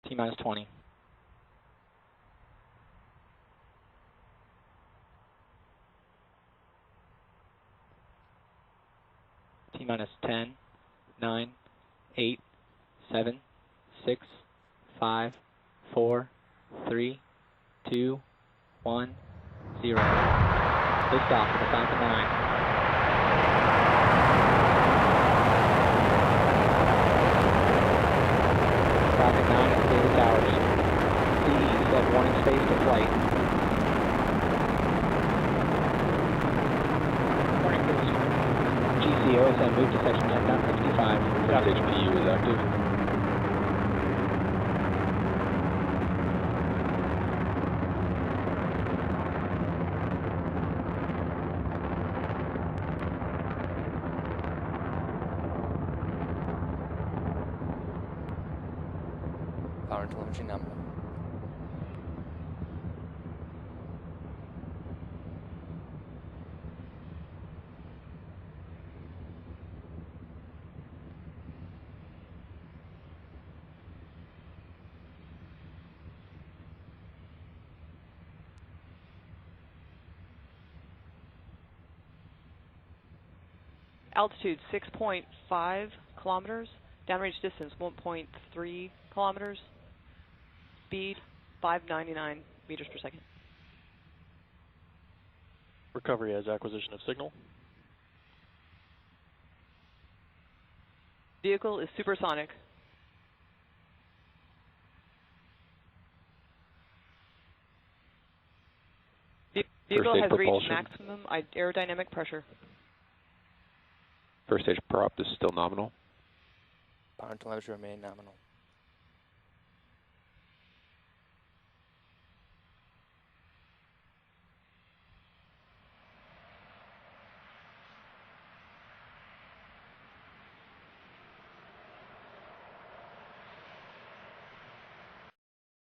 T-minus 20. T-minus 10, 9, 8, 7, 6, 5, 4, 3, 2, 1, 0. Lift off for the Falcon 9. Falcon 9 at Data Towers. CE set 1 in space to flight. Morning, please. GC OSM moved to section 10.65. First stage PU is active. Power and telemetry number. Altitude 6.5 kilometers. Downrange distance 1.3 kilometers. Speed 599 meters per second. Recovery as acquisition of signal. Vehicle is supersonic. Vehicle has reached maximum aerodynamic pressure. First stage prop is still nominal. Power and telemetry remain nominal.